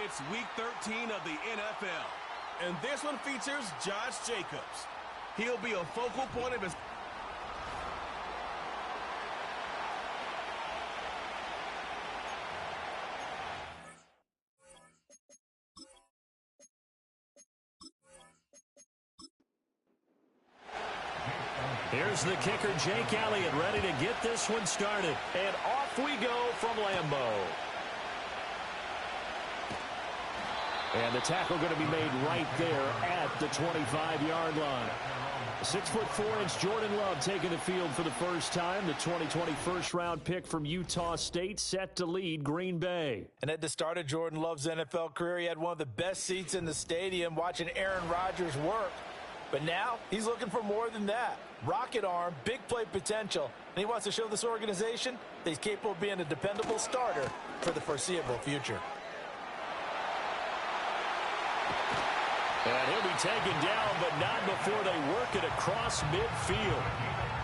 It's Week 13 of the NFL, and this one features Josh Jacobs. He'll be a focal point of his... Here's the kicker, Jake Elliott, ready to get this one started. And off we go from Lambeau. And the tackle going to be made right there at the 25-yard line. 6'4" Jordan Love taking the field for the first time. The 2020 first-round pick from Utah State set to lead Green Bay. And at the start of Jordan Love's NFL career, he had one of the best seats in the stadium watching Aaron Rodgers work. But now he's looking for more than that. Rocket arm, big play potential, and he wants to show this organization that he's capable of being a dependable starter for the foreseeable future. And he'll be taken down, but not before they work it across midfield.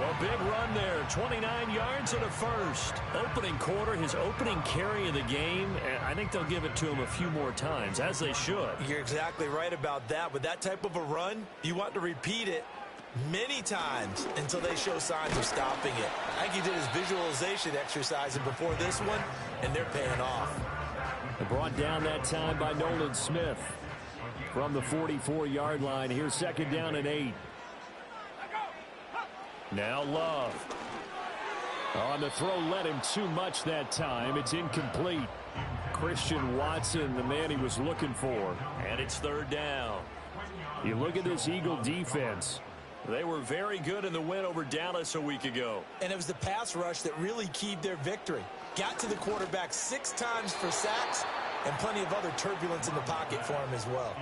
A big run there, 29 yards and a first. Opening quarter, his opening carry of the game, and I think they'll give it to him a few more times, as they should. You're exactly right about that. With that type of a run, you want to repeat it many times until they show signs of stopping it. I think he did his visualization exercises before this one, and they're paying off. Brought down that time by Nolan Smith. From the 44-yard line, here's second down and 8. Now Love. On the throw, led him too much that time. It's incomplete. Christian Watson, the man he was looking for. And it's third down. You look at this Eagle defense. They were very good in the win over Dallas a week ago. And it was the pass rush that really keyed their victory. Got to the quarterback 6 times for sacks and plenty of other turbulence in the pocket for him as well.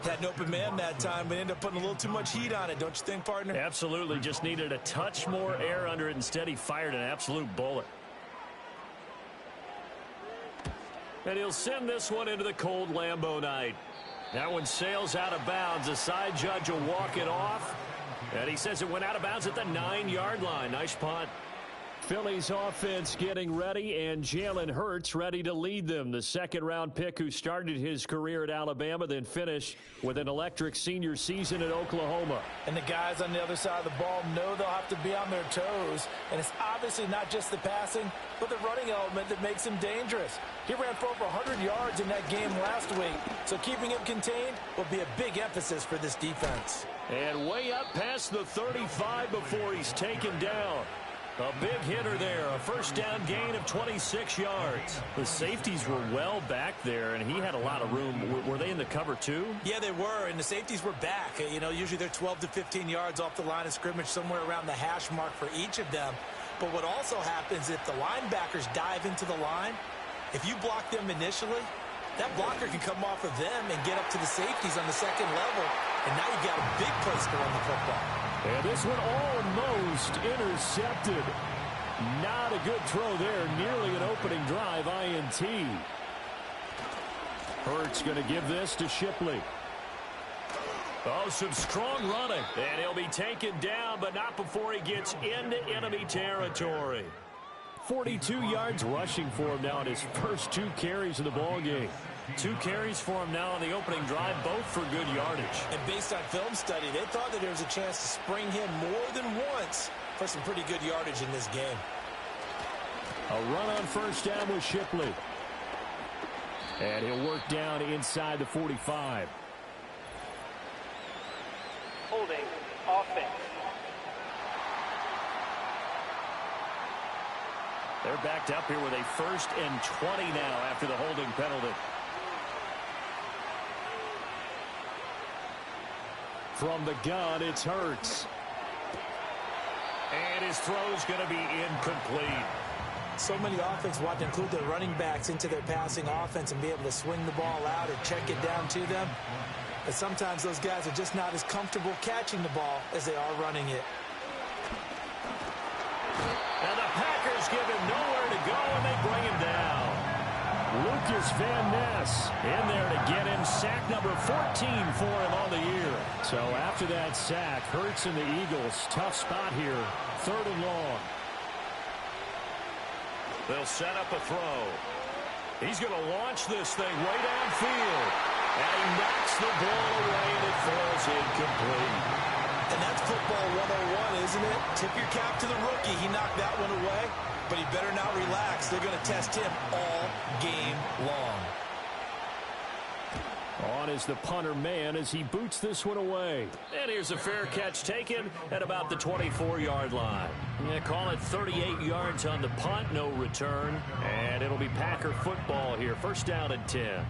Had an open man that time, but ended up putting a little too much heat on it, don't you think, partner? Absolutely. Just needed a touch more air under it. Instead, he fired an absolute bullet. And he'll send this one into the cold Lambeau night. That one sails out of bounds. The side judge will walk it off. And he says it went out of bounds at the 9-yard line. Nice punt. Phillies offense getting ready, and Jalen Hurts ready to lead them. The second-round pick who started his career at Alabama, then finished with an electric senior season at Oklahoma. And the guys on the other side of the ball know they'll have to be on their toes. And it's obviously not just the passing, but the running element that makes him dangerous. He ran for over 100 yards in that game last week, so keeping him contained will be a big emphasis for this defense. And way up past the 35 before he's taken down. A big hitter there, a first down gain of 26 yards. The safeties were well back there, and he had a lot of room. Were they in the cover too? Yeah, they were, and the safeties were back. You know, usually they're 12 to 15 yards off the line of scrimmage, somewhere around the hash mark for each of them. But what also happens if the linebackers dive into the line, if you block them initially, that blocker can come off of them and get up to the safeties on the second level, and now you've got a big place to run the football. And this one almost intercepted. Not a good throw there. Nearly an opening drive INT. Hurts going to give this to Shipley. Oh, some strong running. And he'll be taken down, but not before he gets into enemy territory. 42 yards rushing for him now in his first 2 carries of the ballgame. 2 carries for him now on the opening drive, both for good yardage. And based on film study, they thought that there was a chance to spring him more than once for some pretty good yardage in this game. A run on first down with Shipley. And he'll work down inside the 45. Holding offense. They're backed up here with a 1st and 20 now after the holding penalty. From the gun, it's Hurts. And his throw's going to be incomplete. So many offenses want to include their running backs into their passing offense and be able to swing the ball out or check it down to them. But sometimes those guys are just not as comfortable catching the ball as they are running it. And the Packers give him nowhere to go, and they bring him down. Lucas Van Ness in there to get him. Sack number 14 for him on the year. So after that sack, Hurts and the Eagles, tough spot here. 3rd and long. They'll set up a throw. He's going to launch this thing way downfield. And he knocks the ball away, and it falls incomplete. And that's football 101, isn't it? Tip your cap to the rookie. He knocked that one away, but he better not relax. They're going to test him all game long. On is the punter man as he boots this one away. And here's a fair catch taken at about the 24-yard line. Yeah, call it 38 yards on the punt, no return. And it'll be Packer football here. First down and 10.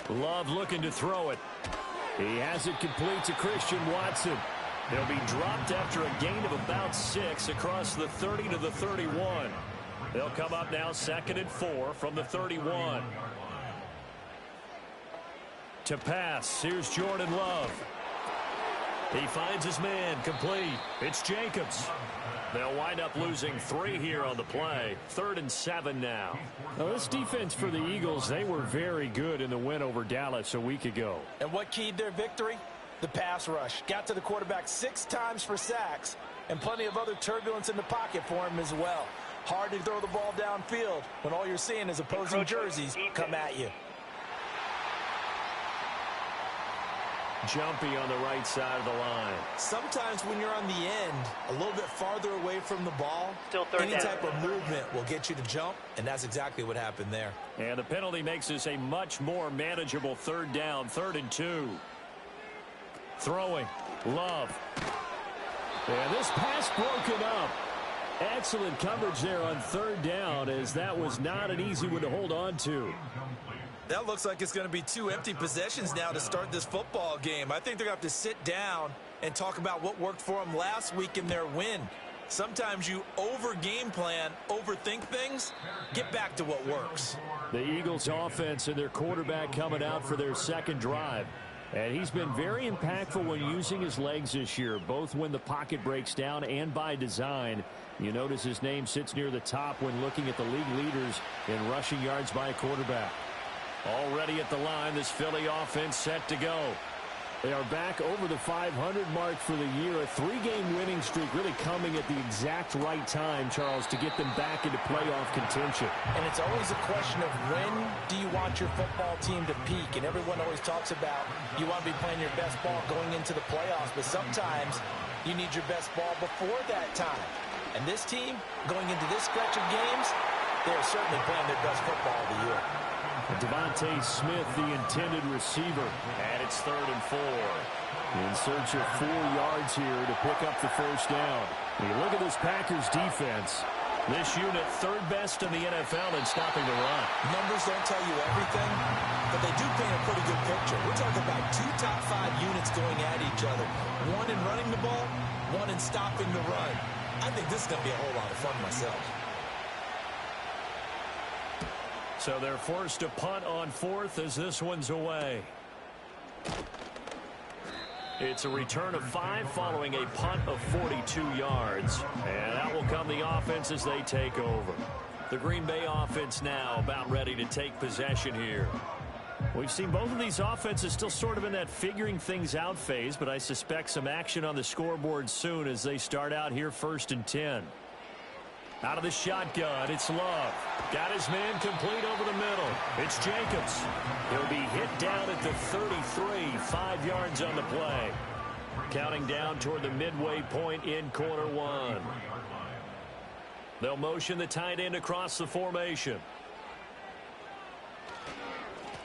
Love looking to throw it. He has it complete to Christian Watson. He'll be dropped after a gain of about 6 across the 30 to the 31. They'll come up now 2nd and 4 from the 31. To pass, here's Jordan Love. He finds his man, complete. It's Jacobs. They'll wind up losing 3 here on the play. 3rd and 7 now. Now, this defense for the Eagles, they were very good in the win over Dallas a week ago. And what keyed their victory? The pass rush. Got to the quarterback 6 times for sacks, and plenty of other turbulence in the pocket for him as well. Hard to throw the ball downfield when all you're seeing is opposing jerseys come at you. Jumpy on the right side of the line. Sometimes when you're on the end, a little bit farther away from the ball, any type of movement will get you to jump, and that's exactly what happened there. And the penalty makes this a much more manageable 3rd down, 3rd and 2. Throwing, Love. And this pass broken up. Excellent coverage there on 3rd down, as that was not an easy one to hold on to. That looks like it's going to be 2 empty possessions now to start this football game. I think they're going to have to sit down and talk about what worked for them last week in their win. Sometimes you over-game plan, overthink things, get back to what works. The Eagles offense and their quarterback coming out for their 2nd drive. And he's been very impactful when using his legs this year, both when the pocket breaks down and by design. You notice his name sits near the top when looking at the league leaders in rushing yards by a quarterback. Already at the line, this Philly offense set to go. They are back over the 500 mark for the year. A 3-game winning streak really coming at the exact right time, Charles, to get them back into playoff contention. And it's always a question of when do you want your football team to peak? And everyone always talks about you want to be playing your best ball going into the playoffs, but sometimes you need your best ball before that time. And this team, going into this stretch of games, they're certainly playing their best football of the year. Devontae Smith, the intended receiver, and it's 3rd and 4. In search of 4 yards here to pick up the 1st down. When you look at this Packers defense, this unit 3rd best in the NFL in stopping the run. Numbers don't tell you everything, but they do paint a pretty good picture. We're talking about 2 top 5 units going at each other. 1 in running the ball, 1 in stopping the run. I think this is going to be a whole lot of fun myself. So they're forced to punt on 4th as this one's away. It's a return of 5 following a punt of 42 yards. And out will come the offense as they take over. The Green Bay offense now about ready to take possession here. We've seen both of these offenses still sort of in that figuring things out phase, but I suspect some action on the scoreboard soon as they start out here 1st and 10. Out of the shotgun, it's Love. Got his man complete over the middle. It's Jacobs. He'll be hit down at the 33, 5 yards on the play. Counting down toward the midway point in quarter 1. They'll motion the tight end across the formation.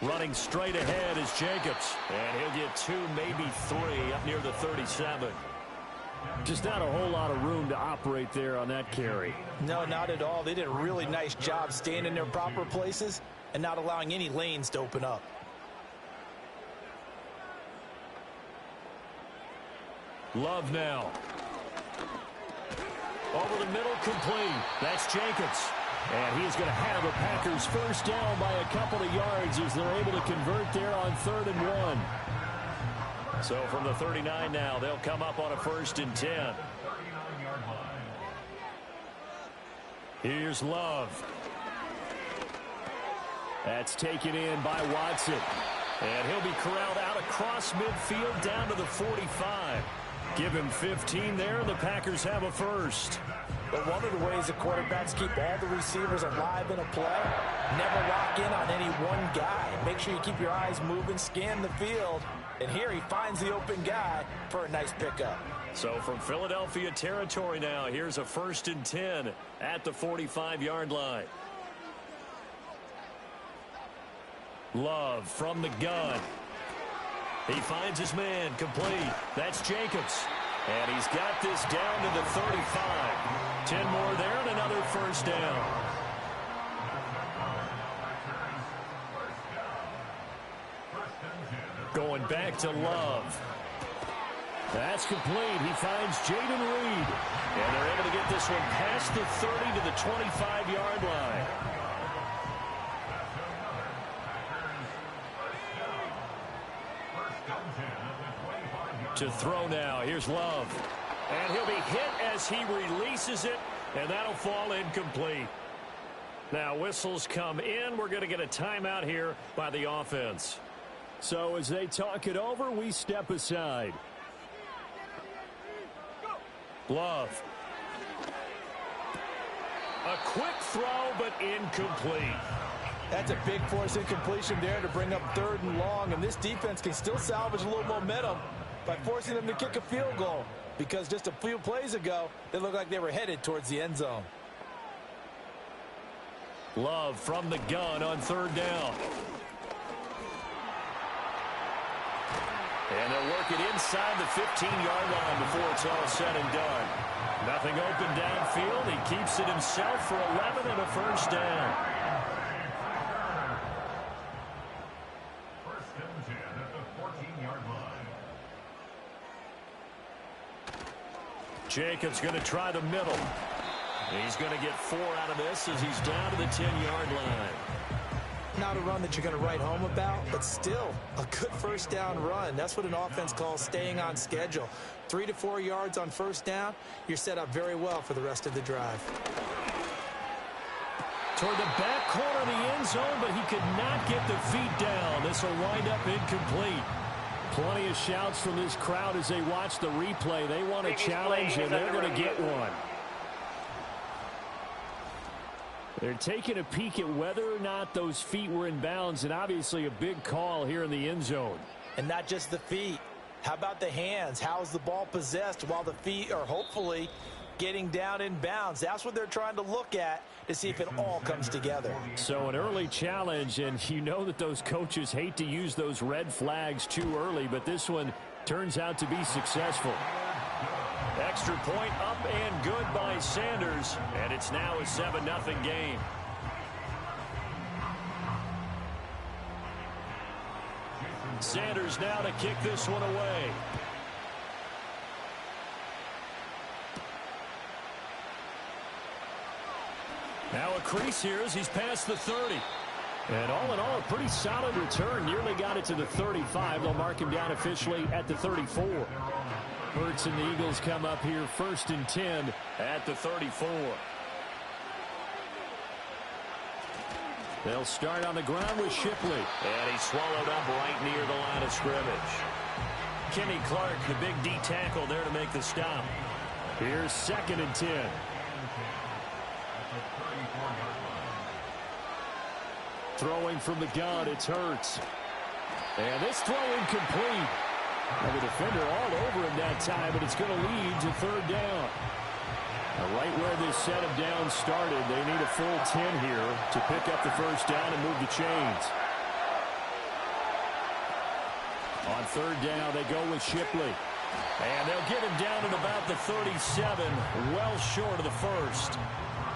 Running straight ahead is Jacobs. And he'll get 2, maybe 3 up near the 37. Just not a whole lot of room to operate there on that carry. No, not at all. They did a really nice job staying in their proper places and not allowing any lanes to open up. Love now. Over the middle, complete. That's Jacobs. And he's going to have the Packers 1st down by a couple of yards as they're able to convert there on 3rd and 1. So from the 39 now, they'll come up on a 1st and 10. Here's Love. That's taken in by Watson. And he'll be corralled out across midfield down to the 45. Give him 15 there, and the Packers have a first. But one of the ways the quarterbacks keep all the receivers alive in a play, never lock in on any one guy. Make sure you keep your eyes moving, scan the field. And here he finds the open guy for a nice pickup. So from Philadelphia territory now, here's a 1st and 10 at the 45-yard line. Love from the gun. He finds his man, complete. That's Jacobs. And he's got this down to the 35. 10 more there and another first down. Going back to Love. That's complete. He finds Jaden Reed. And they're able to get this one past the 30 to the 25-yard line. To throw now. Here's Love. And he'll be hit as he releases it, and that'll fall incomplete. Now whistles come in. We're going to get a timeout here by the offense. So as they talk it over, we step aside. Love. A quick throw, but incomplete. That's a big force incompletion there to bring up 3rd and long, and this defense can still salvage a little momentum by forcing them to kick a field goal, because just a few plays ago, they looked like they were headed towards the end zone. Love from the gun on 3rd down. And they'll work it inside the 15-yard line before it's all said and done. Nothing open downfield. He keeps it himself for 11 and a first down. Jacobs going to try the middle. He's going to get 4 out of this as he's down to the 10-yard line. Not a run that you're going to write home about, but still a good first down run. That's what an offense calls staying on schedule. 3 to 4 yards on first down, you're set up very well for the rest of the drive. Toward the back corner of the end zone, but he could not get the feet down. This will wind up incomplete. Plenty of shouts from this crowd as they watch the replay. They want a challenge, and they're going to get one. They're taking a peek at whether or not those feet were in bounds, and obviously a big call here in the end zone. And not just the feet. How about the hands? How is the ball possessed while the feet are hopefully getting down in bounds? That's what they're trying to look at to see if it all comes together. So an early challenge, and you know that those coaches hate to use those red flags too early, but this one turns out to be successful. Extra point up and good by Sanders, and it's now a 7-0 game. Sanders now to kick this one away. Now a crease here as he's past the 30. And all in all, a pretty solid return. Nearly got it to the 35. They'll mark him down officially at the 34. Hurts and the Eagles come up here 1st and 10 at the 34. They'll start on the ground with Shipley. And he's swallowed up right near the line of scrimmage. Kenny Clark, the big D tackle there to make the stop. Here's 2nd and 10. Throwing from the gun, it's Hurts. And this throw incomplete. And the defender all over him that time, but it's going to lead to 3rd down. Now right where this set of downs started, they need a full 10 here to pick up the first down and move the chains. On 3rd down, they go with Shipley. And they'll get him down at about the 37, well short of the first.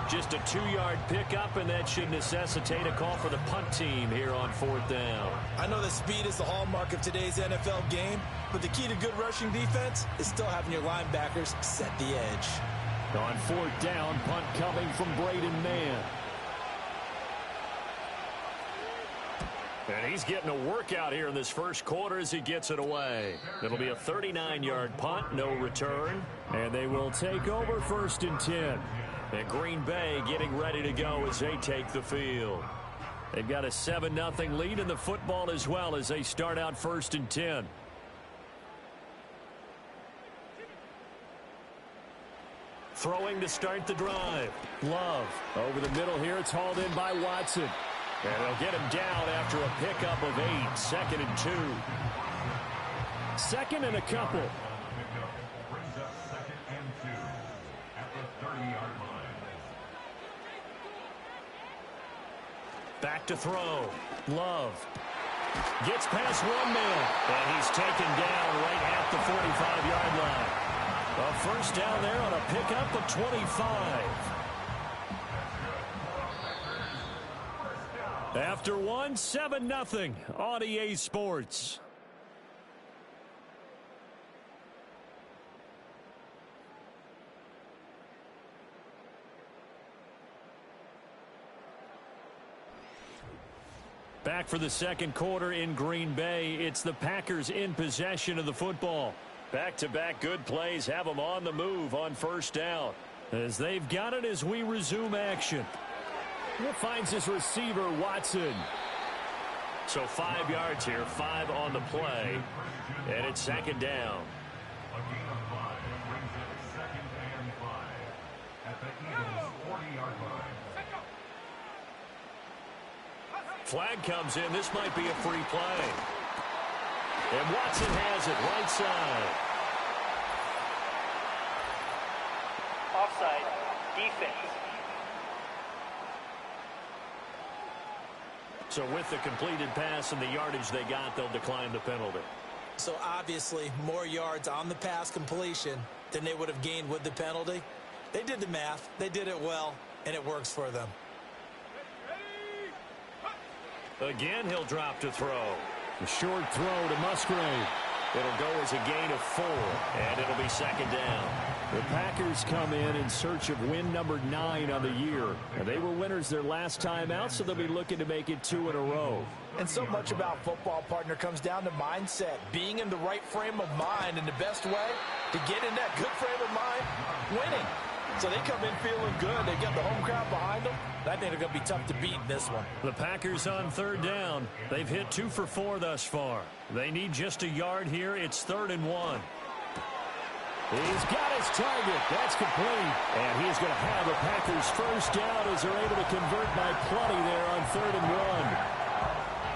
Just a 2-yard pickup, and that should necessitate a call for the punt team here on 4th down. I know that speed is the hallmark of today's NFL game, but the key to good rushing defense is still having your linebackers set the edge. On 4th down, punt coming from Braden Mann. And he's getting a workout here in this first quarter as he gets it away. It'll be a 39-yard punt, no return. And they will take over 1st and 10. And Green Bay getting ready to go as they take the field. They've got a 7-0 lead in the football as well as they start out 1st and 10. Throwing to start the drive. Love over the middle here. It's hauled in by Watson. And they'll get him down after a pickup of 8. 2nd and 2. 2nd and a couple. Brings up 2nd and 2 at the 30-yard line. Back to throw. Love. Gets past one man. And he's taken down right at the 45-yard line. A first down there on a pickup of 25. After one, 7-0 on EA Sports. Back for the second quarter in Green Bay. It's the Packers in possession of the football. Back-to-back good plays have them on the move on first down. As they've got it as we resume action. He finds his receiver, Watson. So 5 yards here, 5 on the play. And it's 2nd down. A gain of 5 brings it 2nd and 5 at the Eagles' 40-yard line. Flag comes in. This might be a free play. And Watson has it right side. Offside. Defense. So with the completed pass and the yardage they got, they'll decline the penalty. So obviously more yards on the pass completion than they would have gained with the penalty. They did the math. They did it well, and it works for them. Again, he'll drop to throw. A short throw to Musgrave. It'll go as a gain of 4, and it'll be 2nd down. The Packers come in search of win number 9 on the year. And they were winners their last time out, so they'll be looking to make it 2 in a row. And so much about football, partner, comes down to mindset. Being in the right frame of mind, and the best way to get in that good frame of mind, winning. So they come in feeling good. They've got the home crowd behind them. I think they're going to be tough to beat in this one. The Packers on 3rd down. They've hit 2 for 4 thus far. They need just a yard here. It's 3rd and 1. He's got his target. That's complete. And he's going to have the Packers first down as they're able to convert by plenty there on 3rd and 1.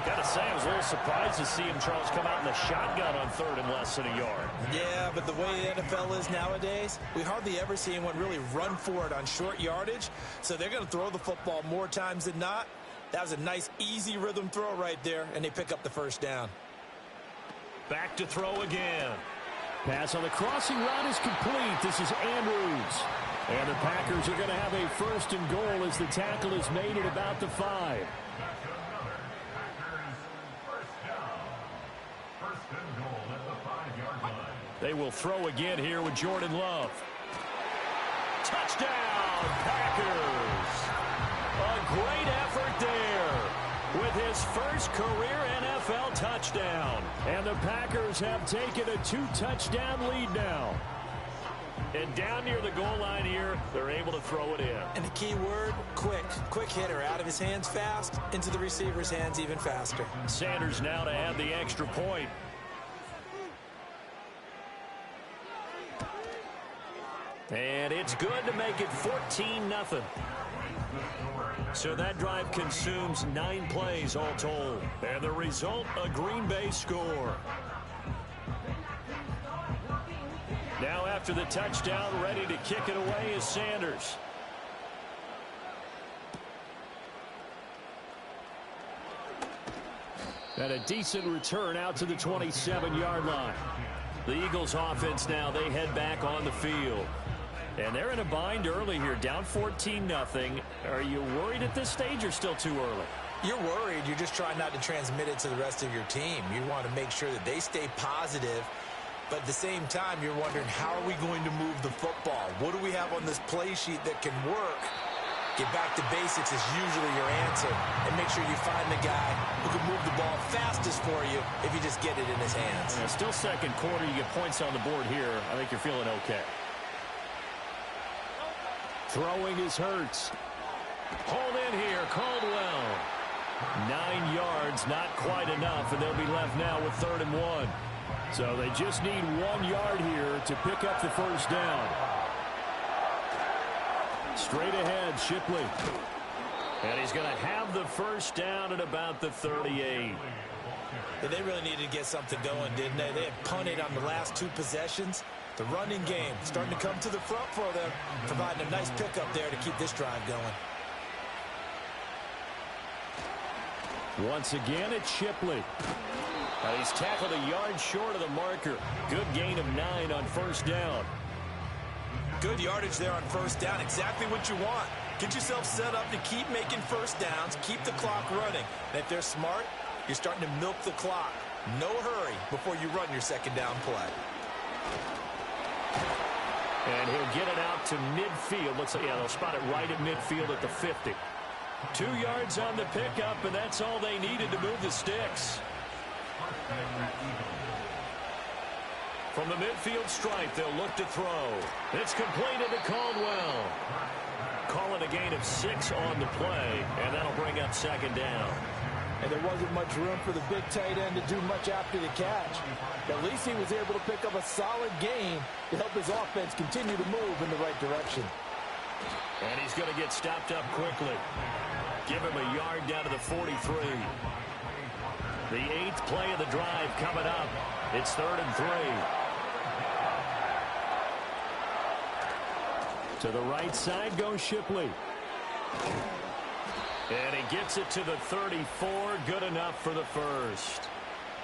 Got to say, I was a little surprised to see him, Charles, come out in the shotgun on 3rd and less than a yard. Yeah, but the way the NFL is nowadays, we hardly ever see anyone really run for it on short yardage. So they're going to throw the football more times than not. That was a nice, easy rhythm throw right there, and they pick up the first down. Back to throw again. Pass on the crossing route is complete. This is Andrews. And the Packers are going to have a 1st and goal as the tackle is made at about the 5. They will throw again here with Jordan Love. Touchdown, Packers. A great effort there with his first career NFL touchdown. And the Packers have taken a 2-touchdown lead now. And down near the goal line here, they're able to throw it in. And the key word, quick. Quick hitter. Out of his hands fast, into the receiver's hands even faster. Sanders now to add the extra point. And it's good to make it 14-0. So that drive consumes 9 plays all told. And the result, a Green Bay score. Now after the touchdown, ready to kick it away is Sanders. And a decent return out to the 27-yard line. The Eagles offense now, they head back on the field. And they're in a bind early here, down 14-0. Are you worried at this stage or still too early? You're worried. You're just trying not to transmit it to the rest of your team. You want to make sure that they stay positive. But at the same time, you're wondering, how are we going to move the football? What do we have on this play sheet that can work? Get back to basics is usually your answer. And make sure you find the guy who can move the ball fastest for you if you just get it in his hands. Yeah, still second quarter. You get points on the board here. I think you're feeling okay. Throwing is Hurts. Hold in here, Caldwell. 9 yards, not quite enough, and they'll be left now with 3rd and 1. So they just need 1 yard here to pick up the first down. Straight ahead, Shipley. And he's going to have the first down at about the 38. Yeah, they really needed to get something going, didn't they? They had punted on the last 2 possessions. The running game starting to come to the front for them, providing a nice pickup there to keep this drive going. Once again, it's Shipley. And he's tackled a yard short of the marker. Good gain of 9 on first down. Good yardage there on first down. Exactly what you want. Get yourself set up to keep making first downs, keep the clock running. And if they're smart, you're starting to milk the clock. No hurry before you run your second down play. And he'll get it out to midfield. Looks like, yeah, they'll spot it right at midfield at the 50. 2 yards on the pickup, and that's all they needed to move the sticks. From the midfield stripe, they'll look to throw. It's completed to Caldwell. Call it a gain of 6 on the play, and that'll bring up second down. And there wasn't much room for the big tight end to do much after the catch. At least he was able to pick up a solid gain to help his offense continue to move in the right direction. And he's going to get stopped up quickly. Give him a yard down to the 43. The 8th play of the drive coming up. It's 3rd and 3. To the right side goes Shipley. And he gets it to the 34. Good enough for the first.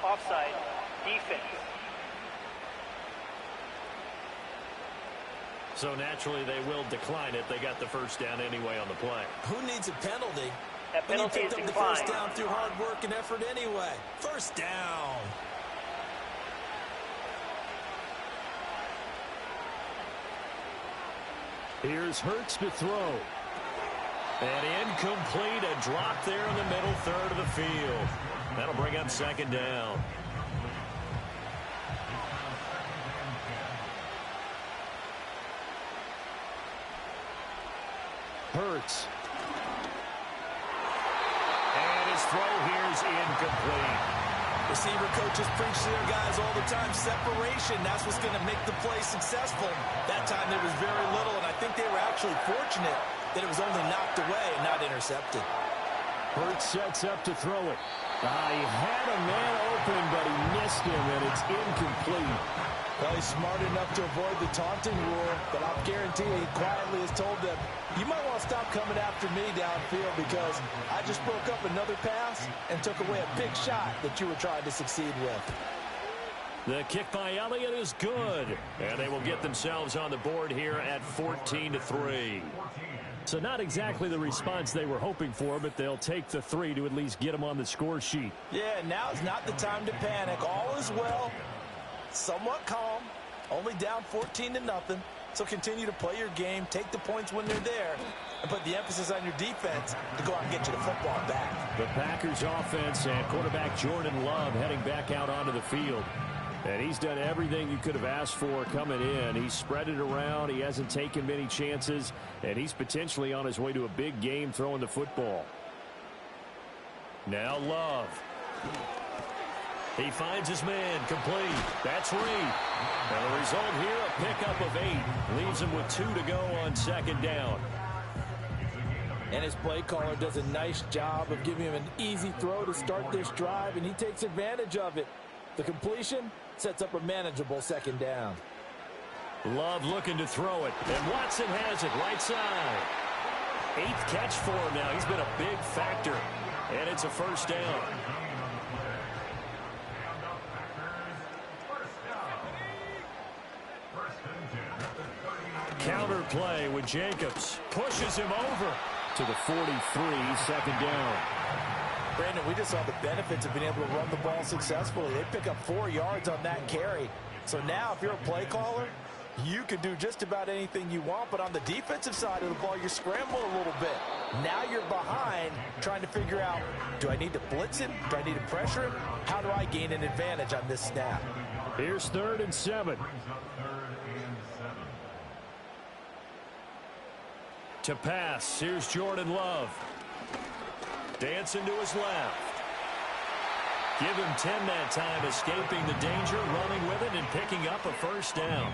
Offside. Defense. So naturally they will decline it. They got the first down anyway on the play. Who needs a penalty? That When you penalty picked is up the declined. first down through hard work and effort anyway. First down. Here's Hurts to throw. And incomplete, a drop there in the middle third of the field. That'll bring up second down. Hurts. And his throw here is incomplete. Receiver coaches preach to their guys all the time. Separation, that's what's going to make the play successful. That time there was very little, and I think they were actually fortunate that it was only knocked away and not intercepted. Hurts sets up to throw it. He had a man open, but he missed him, and it's incomplete. Well, he's smart enough to avoid the taunting rule, but I'll guarantee he quietly has told them, you might want to stop coming after me downfield because I just broke up another pass and took away a big shot that you were trying to succeed with. The kick by Elliott is good, and they will get themselves on the board here at 14-3. So not exactly the response they were hoping for, but they'll take the 3 to at least get them on the score sheet. Yeah, now's not the time to panic. All is well. Somewhat calm. Only down 14-0. So continue to play your game, take the points when they're there, and put the emphasis on your defense to go out and get you the football back. The Packers offense and quarterback Jordan Love heading back out onto the field. And he's done everything you could have asked for coming in. He's spread it around. He hasn't taken many chances. And he's potentially on his way to a big game throwing the football. Now Love. He finds his man complete. That's Reed. And the result here, a pickup of 8. Leaves him with 2 to go on second down. And his play caller does a nice job of giving him an easy throw to start this drive, and he takes advantage of it. The completion sets up a manageable second down. Love looking to throw it. And Watson has it right side. 8th catch for him now. He's been a big factor. And it's a first down. Counter play with Jacobs. Pushes him over to the 43, second down. Brandon, we just saw the benefits of being able to run the ball successfully. They pick up 4 yards on that carry. So now if you're a play caller, you can do just about anything you want. But on the defensive side of the ball, you're scrambling a little bit. Now you're behind trying to figure out, do I need to blitz him? Do I need to pressure him? How do I gain an advantage on this snap? Here's 3rd and 7. To pass, here's Jordan Love. Dancing to his left. Give him 10 that time, escaping the danger, running with it, and picking up a first down.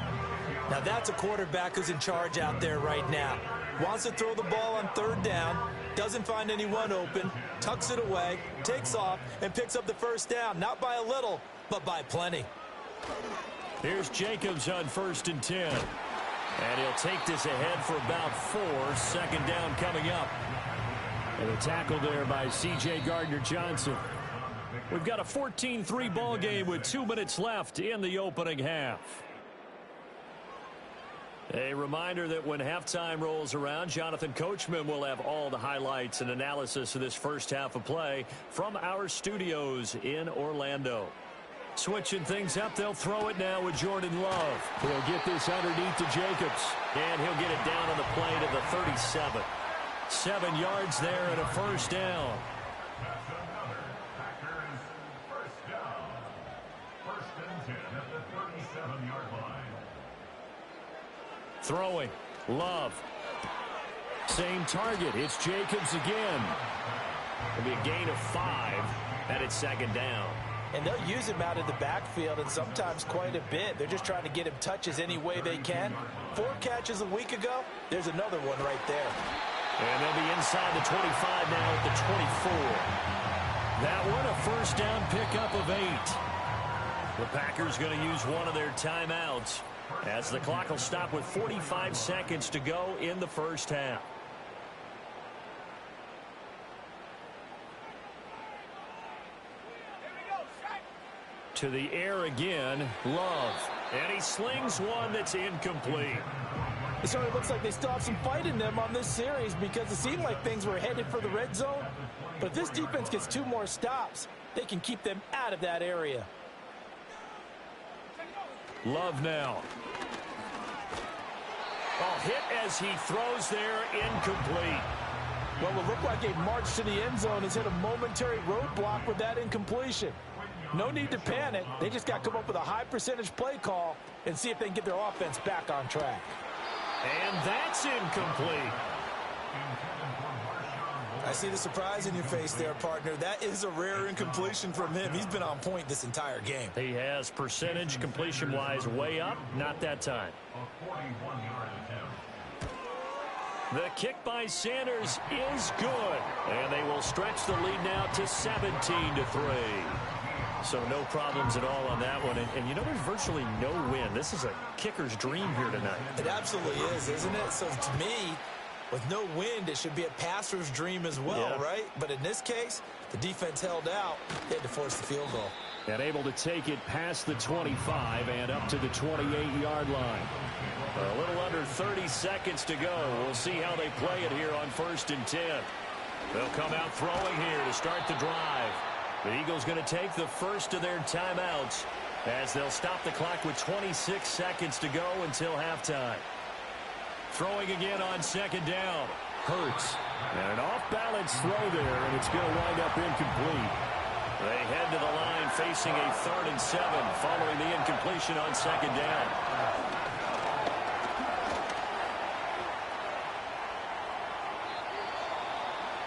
Now that's a quarterback who's in charge out there right now. Wants to throw the ball on third down, doesn't find anyone open, tucks it away, takes off, and picks up the first down. Not by a little, but by plenty. Here's Jacobs on 1st and 10. And he'll take this ahead for about 4. Second down coming up. And a tackle there by C.J. Gardner-Johnson. We've got a 14-3 ball game with 2 minutes left in the opening half. A reminder that when halftime rolls around, Jonathan Coachman will have all the highlights and analysis of this first half of play from our studios in Orlando. Switching things up, they'll throw it now with Jordan Love. He'll get this underneath to Jacobs, and he'll get it down on the play to the 37. 7 yards there and a first down. That's another Packers first down. 1st and 10 at the 37-yard line. Throwing. Love. Same target. It's Jacobs again. It'll be a gain of 5, and it's second down. And they'll use him out in the backfield, and sometimes quite a bit. They're just trying to get him touches any way they can. 4 catches a week ago. There's another one right there. And they'll be inside the 25 now at the 24. That one, a first down pickup of 8. The Packers going to use one of their timeouts as the clock will stop with 45 seconds to go in the first half. To the air again, Love. And he slings one that's incomplete. It certainly looks like they still have some fight in them on this series because it seemed like things were headed for the red zone. But if this defense gets 2 more stops, they can keep them out of that area. Love now. Oh, hit as he throws there, incomplete. Well, it looked like a march to the end zone has hit a momentary roadblock with that incompletion. No need to panic. They just got to come up with a high percentage play call and see if they can get their offense back on track. And that's incomplete. I see the surprise in your face there, partner. That is a rare incompletion from him. He's been on point this entire game. He has percentage completion-wise way up. Not that time. A 41-yard attempt. The kick by Sanders is good. And they will stretch the lead now to 17-3. So no problems at all on that one. And you know, there's virtually no win. This is a kicker's dream here tonight. It absolutely is, isn't it? So to me, with no wind, it should be a passer's dream as well, Yeah. right? But in this case, the defense held out. They had to force the field goal. And able to take it past the 25 and up to the 28-yard line. A little under 30 seconds to go. We'll see how they play it here on 1st and 10. They'll come out throwing here to start the drive. The Eagles going to take the first of their timeouts as they'll stop the clock with 26 seconds to go until halftime. Throwing again on 2nd down. Hurts. And an off-balance throw there, and it's going to wind up incomplete. They head to the line facing a 3rd and 7 following the incompletion on 2nd down.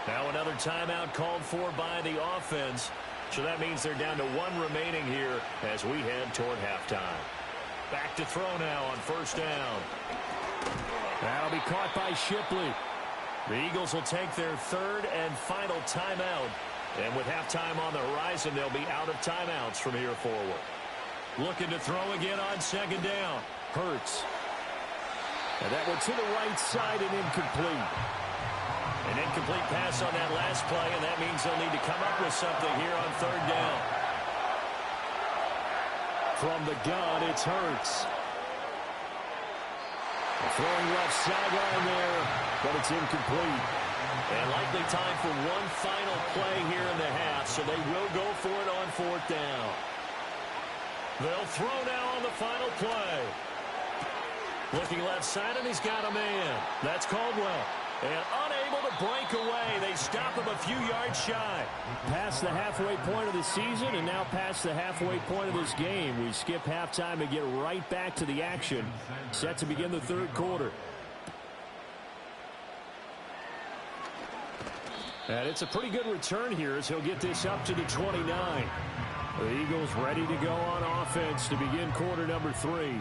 Now another timeout called for by the offense. So that means they're down to 1 remaining here as we head toward halftime. Back to throw now on 1st down. That'll be caught by Shipley. The Eagles will take their 3rd and final timeout. And with halftime on the horizon, they'll be out of timeouts from here forward. Looking to throw again on 2nd down. Hurts. And that one to the right side and incomplete. An incomplete pass on that last play, and that means they'll need to come up with something here on 3rd down. From the gun, it's Hurts. Throwing left sideline there, but it's incomplete. And likely time for one final play here in the half, so they will go for it on 4th down. They'll throw now on the final play. Looking left side, and he's got a man. That's Caldwell. And unable to break away. They stop him a few yards shy. Past the halfway point of the season and now past the halfway point of this game. We skip halftime and get right back to the action. Set to begin the 3rd quarter. And it's a pretty good return here as he'll get this up to the 29. The Eagles ready to go on offense to begin quarter number 3.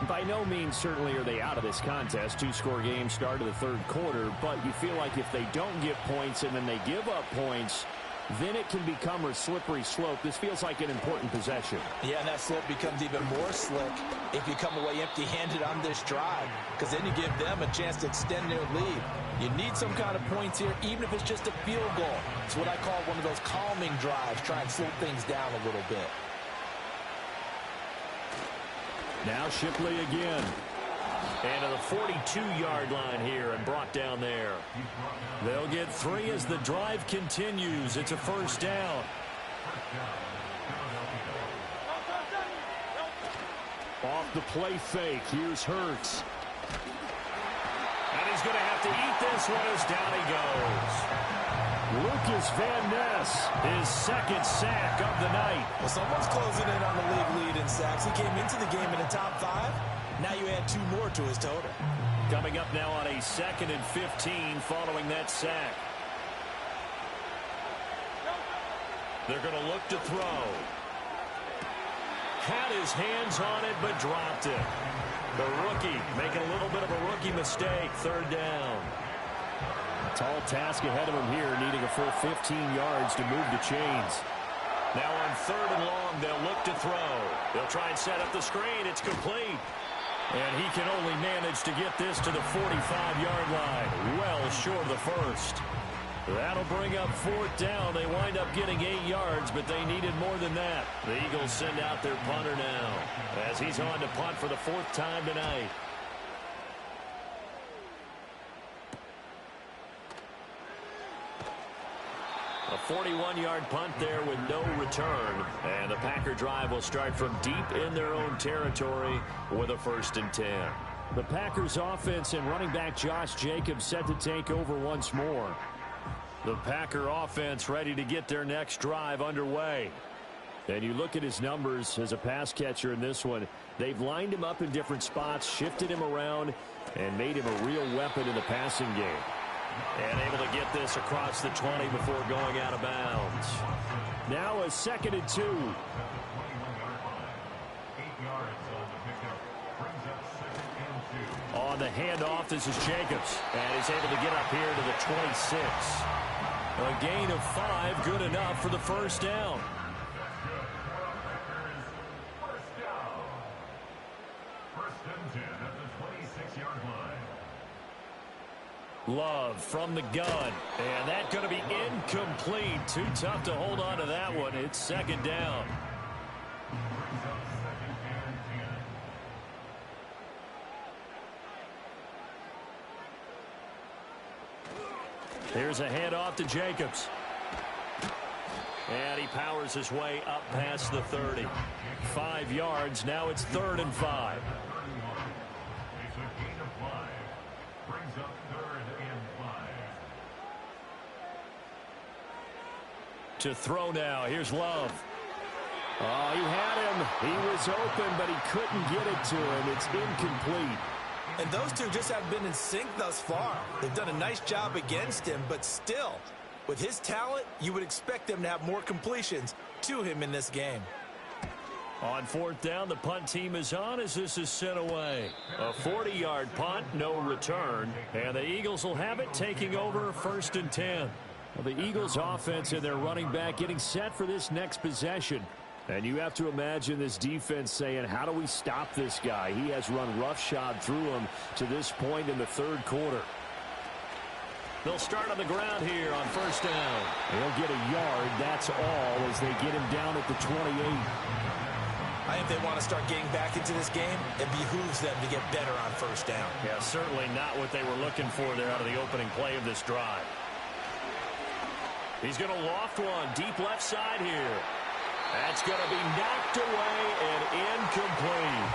By no means certainly are they out of this contest. 2-score game start of the third quarter, but you feel like if they don't get points and then they give up points, then it can become a slippery slope. This feels like an important possession. Yeah, and that slope becomes even more slick if you come away empty-handed on this drive, because then you give them a chance to extend their lead. You need some kind of points here, even if it's just a field goal. It's what I call one of those calming drives, try and slow things down a little bit. Now Shipley again. And to the 42-yard line here and brought down there. They'll get 3 as the drive continues. It's a first down. Off the play fake. Here's Hurts. And he's going to have to eat this one as down he goes. Lucas Van Ness, his second sack of the night. Well, someone's closing in on the league lead in sacks. He came into the game in the top 5. Now you add 2 more to his total. Coming up now on a 2nd and 15 following that sack. They're going to look to throw. Had his hands on it, but dropped it. The rookie making a little bit of a rookie mistake. 3rd down. Tall task ahead of him here, needing a full 15 yards to move the chains. Now on 3rd and long, they'll look to throw. They'll try and set up the screen. It's complete. And he can only manage to get this to the 45-yard line. Well short of the first. That'll bring up 4th down. They wind up getting 8 yards, but they needed more than that. The Eagles send out their punter now as he's on to punt for the 4th time tonight. A 41-yard punt there with no return. And the Packer drive will start from deep in their own territory with a 1st and 10. The Packers offense and running back Josh Jacobs set to take over once more. The Packer offense ready to get their next drive underway. And you look at his numbers as a pass catcher in this one. They've lined him up in different spots, shifted him around, and made him a real weapon in the passing game. And able to get this across the 20 before going out of bounds. Now a 2nd and 2. On the handoff, this is Jacobs. And he's able to get up here to the 26. A gain of 5, good enough for the 1st down. Love from the gun. And that's going to be incomplete. Too tough to hold on to that one. It's 2nd down. Here's a handoff to Jacobs. And he powers his way up past the 30. 5 yards. Now it's 3rd and 5. To throw now. Here's Love. Oh, he had him. He was open, but he couldn't get it to him. It's incomplete. And those two just haven't been in sync thus far. They've done a nice job against him, but still, with his talent, you would expect them to have more completions to him in this game. On 4th down, the punt team is on as this is sent away. A 40-yard punt, no return, and the Eagles will have it taking over 1st and 10. Well, the Eagles offense and their running back getting set for this next possession. And you have to imagine this defense saying, how do we stop this guy? He has run roughshod through him to this point in the 3rd quarter. They'll start on the ground here on 1st down. They'll get a yard, that's all, as they get him down at the 28. I think they want to start getting back into this game. It behooves them to get better on 1st down. Yeah, certainly not what they were looking for there out of the opening play of this drive. He's going to loft one deep left side here. That's going to be knocked away and incomplete.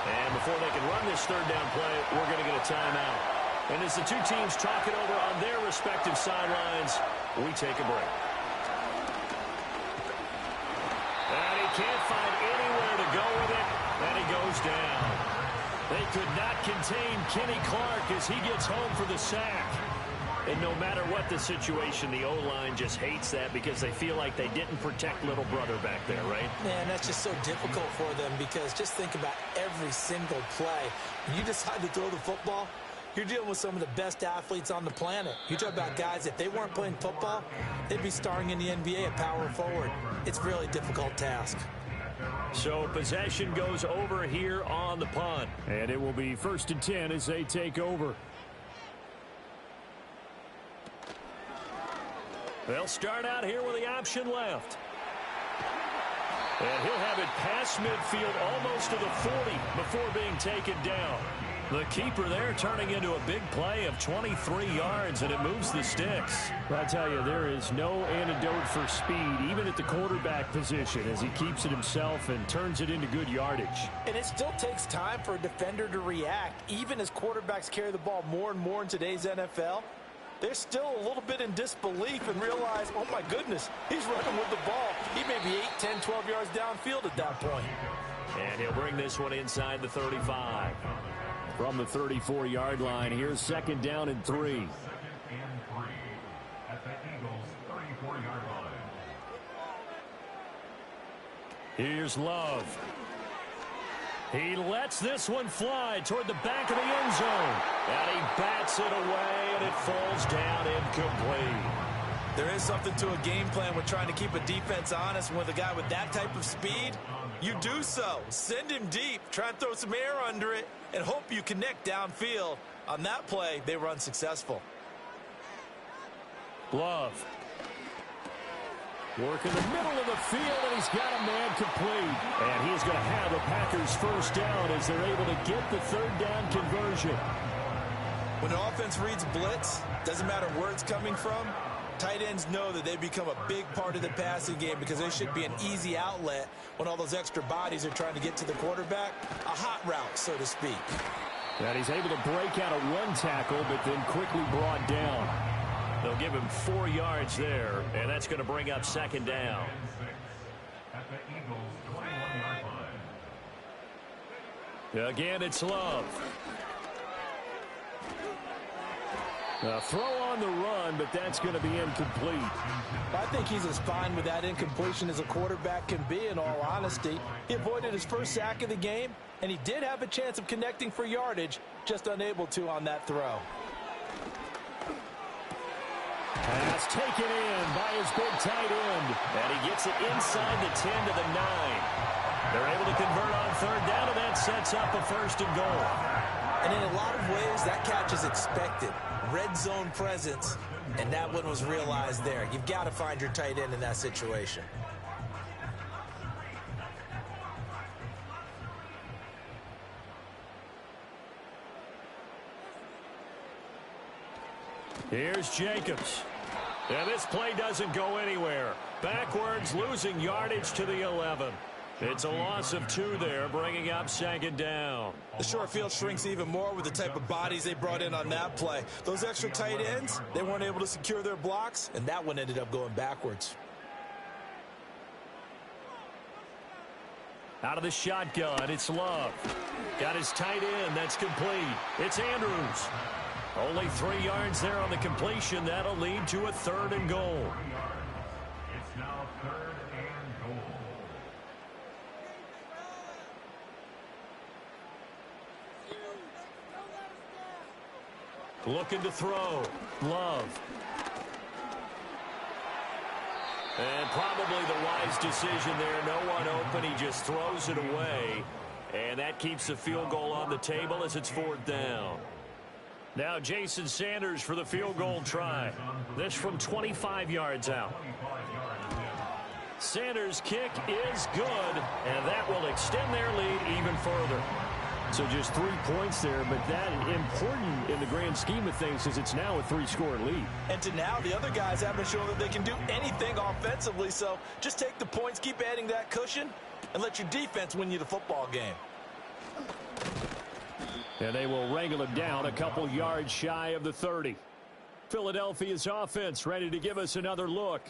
And before they can run this 3rd down play, we're going to get a timeout. And as the two teams talk it over on their respective sidelines, we take a break. And he can't find anywhere to go with it, and he goes down. They could not contain Kenny Clark as he gets home for the sack. And no matter what the situation, the O-line just hates that because they feel like they didn't protect little brother back there, right? Man, that's just so difficult for them because just think about every single play. When you decide to throw the football, you're dealing with some of the best athletes on the planet. You talk about guys, if they weren't playing football, they'd be starring in the NBA at power forward. It's a really difficult task. So possession goes over here on the punt. And it will be 1st and 10 as they take over. They'll start out here with the option left. And he'll have it past midfield almost to the 40 before being taken down. The keeper there turning into a big play of 23 yards, and it moves the sticks. But I tell you, there is no antidote for speed, even at the quarterback position, as he keeps it himself and turns it into good yardage. And it still takes time for a defender to react. Even as quarterbacks carry the ball more and more in today's NFL, they're still a little bit in disbelief and realize, oh my goodness, he's running with the ball. He may be 8, 10, 12 yards downfield at that point. And he'll bring this one inside the 35. From the 34-yard line, here's 2nd down and 3. 2nd and 3 at the Eagles' 34-yard line. Here's Love. He lets this one fly toward the back of the end zone. And he bats it away, and it falls down incomplete. There is something to a game plan with trying to keep a defense honest. With a guy with that type of speed, you do so. Send him deep. Try and throw some air under it and hope you connect downfield. On that play, they were unsuccessful. Love. Work in the middle of the field, and he's got a man complete. And he's going to have the Packers 1st down as they're able to get the 3rd down conversion. When an offense reads blitz, doesn't matter where it's coming from, tight ends know that they become a big part of the passing game because they should be an easy outlet when all those extra bodies are trying to get to the quarterback. A hot route, so to speak. And he's able to break out of one tackle, but then quickly brought down. They'll give him 4 yards there, and that's going to bring up 2nd down. At the Eagles' 21-yard line. Again, it's Love. A throw on the run, but that's going to be incomplete. I think he's as fine with that incompletion as a quarterback can be, in all honesty. He avoided his first sack of the game, and he did have a chance of connecting for yardage, just unable to on that throw. Pass taken in by his big tight end. And he gets it inside the 10 to the 9. They're able to convert on 3rd down, and that sets up a 1st and goal. And in a lot of ways, that catch is expected. Red zone presence, and that one was realized there. You've got to find your tight end in that situation. Here's Jacobs. And this play doesn't go anywhere. Backwards, losing yardage to the 11. It's a loss of 2 there, bringing up 2nd down. The short field shrinks even more with the type of bodies they brought in on that play. Those extra tight ends, they weren't able to secure their blocks, and that one ended up going backwards. Out of the shotgun, it's Love. Got his tight end, that's complete. It's Andrews. Only 3 yards there on the completion. That'll lead to a 3rd and goal. It's now 3rd and goal. Looking to throw. Love. And probably the wise decision there. No one open. He just throws it away. And that keeps the field goal on the table as it's 4th down. Now Jason Sanders for the field goal try. This from 25 yards out. Sanders' kick is good, and that will extend their lead even further. So just 3 points there, but that important in the grand scheme of things because it's now a 3-score lead. And to now, the other guys haven't shown that they can do anything offensively, so just take the points, keep adding that cushion, and let your defense win you the football game. And they will wrangle him down a couple yards shy of the 30. Philadelphia's offense ready to give us another look.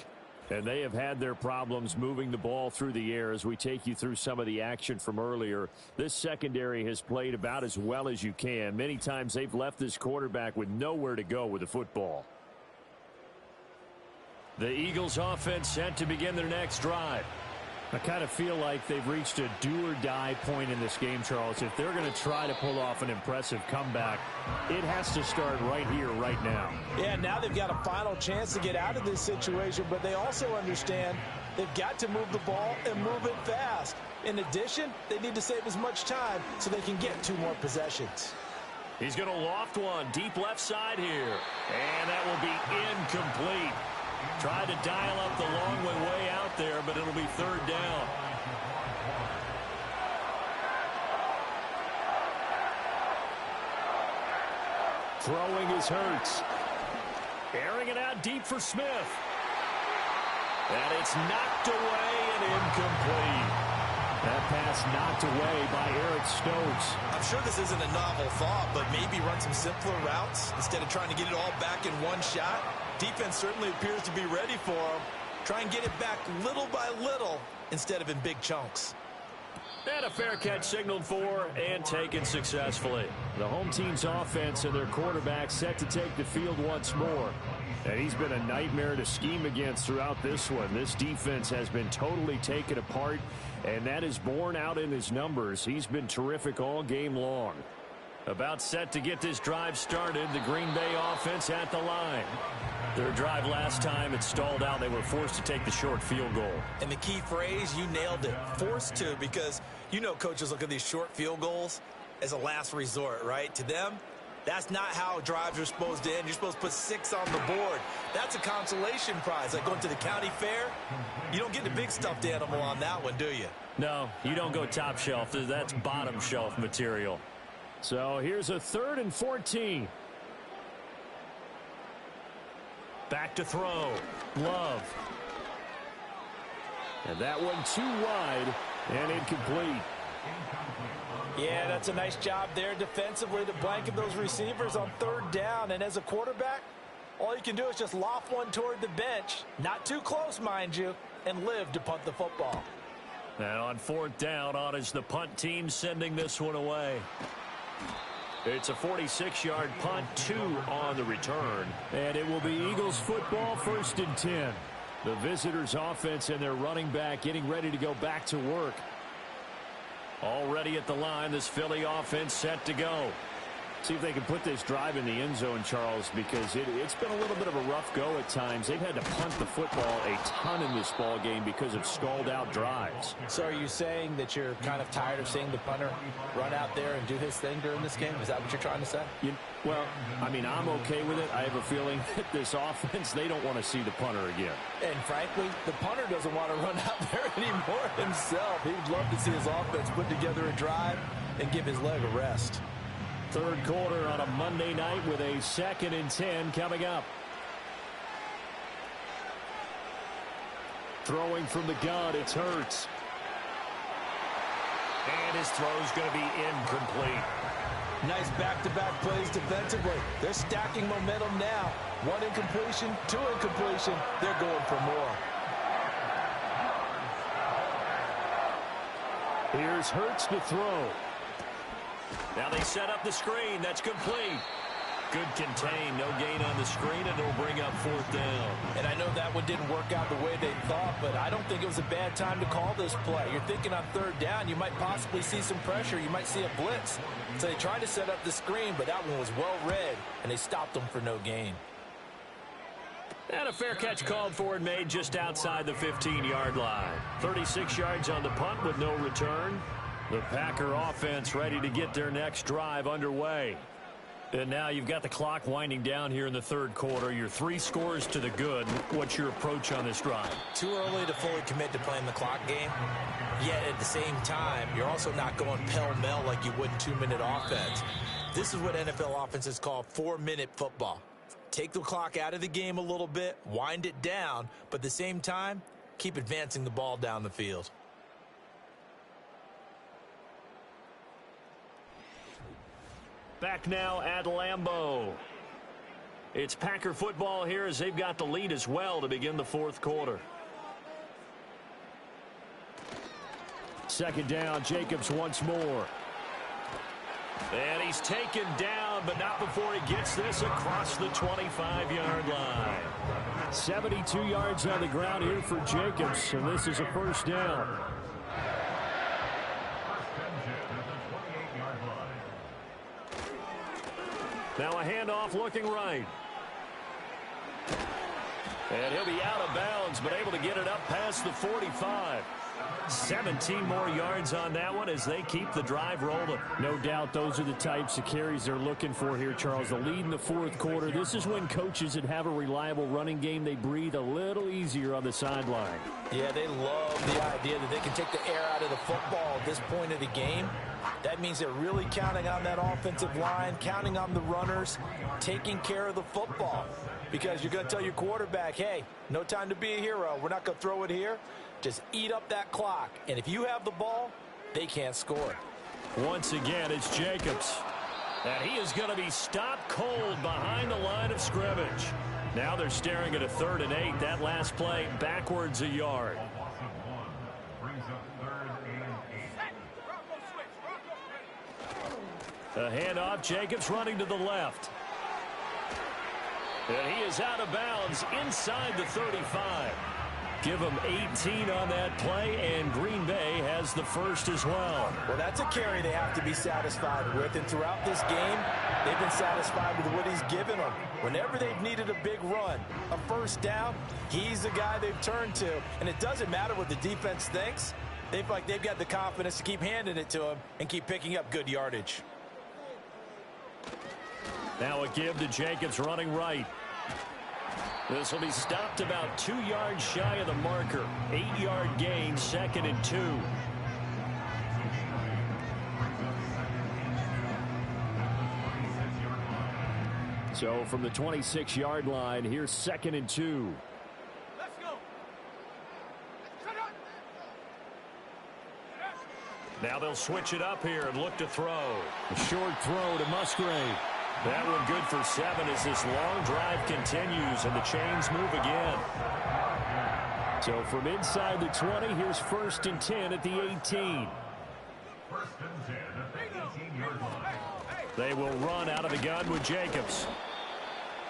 And they have had their problems moving the ball through the air as we take you through some of the action from earlier. This secondary has played about as well as you can. Many times they've left this quarterback with nowhere to go with the football. The Eagles offense set to begin their next drive. I kind of feel like they've reached a do-or-die point in this game, Charles. If they're going to try to pull off an impressive comeback, it has to start right here, right now. Yeah, now they've got a final chance to get out of this situation, but they also understand they've got to move the ball and move it fast. In addition, they need to save as much time so they can get 2 more possessions. He's going to loft one deep left side here. And that will be incomplete. Tried to dial up the long way out there, but it'll be 3rd down. Throwing is Hurts. Airing it out deep for Smith. And it's knocked away and incomplete. That pass knocked away by Eric Stokes. I'm sure this isn't a novel thought, but maybe run some simpler routes instead of trying to get it all back in one shot. Defense certainly appears to be ready for him. Try and get it back little by little instead of in big chunks. And a fair catch signaled for and taken successfully. The home team's offense and their quarterback set to take the field once more. And he's been a nightmare to scheme against throughout this one. This defense has been totally taken apart, and that is borne out in his numbers. He's been terrific all game long. About set to get this drive started, the Green Bay offense at the line. Their drive last time, it stalled out. They were forced to take the short field goal. And the key phrase, you nailed it, forced to, because you know coaches look at these short field goals as a last resort, right? To them, that's not how drives are supposed to end. You're supposed to put 6 on the board. That's a consolation prize. Like going to the county fair, you don't get the big stuffed animal on that one, do you? No, you don't go top shelf. That's bottom shelf material. So here's a 3rd and 14. Back to throw. Love. And that one too wide and incomplete. Yeah, that's a nice job there defensively to blanket those receivers on 3rd down. And as a quarterback, all you can do is just loft one toward the bench. Not too close, mind you, and live to punt the football. And on 4th down, on is the punt team sending this one away. It's a 46-yard punt, 2 on the return. And it will be Eagles football, 1st and 10. The visitors' offense and their running back getting ready to go back to work. Already at the line, this Philly offense set to go. See if they can put this drive in the end zone, Charles, because it's been a little bit of a rough go at times. They've had to punt the football a ton in this ball game because of stalled-out drives. So are you saying that you're kind of tired of seeing the punter run out there and do his thing during this game? Is that what you're trying to say? Well, I mean, I'm okay with it. I have a feeling that this offense, they don't want to see the punter again. And frankly, the punter doesn't want to run out there anymore himself. He'd love to see his offense put together a drive and give his leg a rest. 3rd quarter on a Monday night with a 2nd and 10 coming up. Throwing from the gun, it's Hurts. And his throw's going to be incomplete. Nice back-to-back plays defensively. They're stacking momentum now. 1 incompletion, 2 incompletion. They're going for more. Here's Hurts to throw. Now they set up the screen. That's complete. Good contain. No gain on the screen, and it'll bring up 4th down. And I know that one didn't work out the way they thought, but I don't think it was a bad time to call this play. You're thinking on 3rd down, you might possibly see some pressure. You might see a blitz. So they tried to set up the screen, but that one was well read, and they stopped them for no gain. And a fair catch called for and made just outside the 15-yard line. 36 yards on the punt with no return. The Packer offense ready to get their next drive underway. And now you've got the clock winding down here in the 3rd quarter. You're 3 scores to the good. What's your approach on this drive? Too early to fully commit to playing the clock game. Yet at the same time, you're also not going pell-mell like you would in 2-minute offense. This is what NFL offenses call 4-minute football. Take the clock out of the game a little bit, wind it down, but at the same time, keep advancing the ball down the field. Back now at Lambeau. It's Packer football here as they've got the lead as well to begin the 4th quarter. 2nd down, Jacobs once more. And he's taken down but not before he gets this across the 25-yard line. 72 yards on the ground here for Jacobs, and this is a first down. Now a handoff looking right. And he'll be out of bounds, but able to get it up past the 45. 17 more yards on that one as they keep the drive rolling. No doubt those are the types of carries they're looking for here, Charles. The lead in the fourth quarter. This is when coaches that have a reliable running game, they breathe a little easier on the sideline. Yeah, they love the idea that they can take the air out of the football at this point of the game. That means they're really counting on that offensive line, counting on the runners, taking care of the football. Because you're going to tell your quarterback, hey, no time to be a hero. We're not going to throw it here. Just eat up that clock. And if you have the ball, they can't score. Once again, it's Jacobs. And he is going to be stopped cold behind the line of scrimmage. Now they're staring at a 3rd and 8. That last play backwards a yard. A handoff, Jacobs running to the left. And he is out of bounds inside the 35. Give him 18 on that play, and Green Bay has the first as well. Well, that's a carry they have to be satisfied with, and throughout this game, they've been satisfied with what he's given them. Whenever they've needed a big run, a first down, he's the guy they've turned to. And it doesn't matter what the defense thinks. They've got the confidence to keep handing it to him and keep picking up good yardage. Now a give to Jacobs running right. This will be stopped about 2 yards shy of the marker. 8-yard gain, 2nd and 2. So from the 26-yard line, here's 2nd and 2. Let's go. Now they'll switch it up here and look to throw. A short throw to Musgrave. That one good for 7 as this long drive continues and the chains move again. So from inside the 20, here's 1st and 10 at the 18. 1st and 10 at the 18-yard line. They will run out of the gun with Jacobs.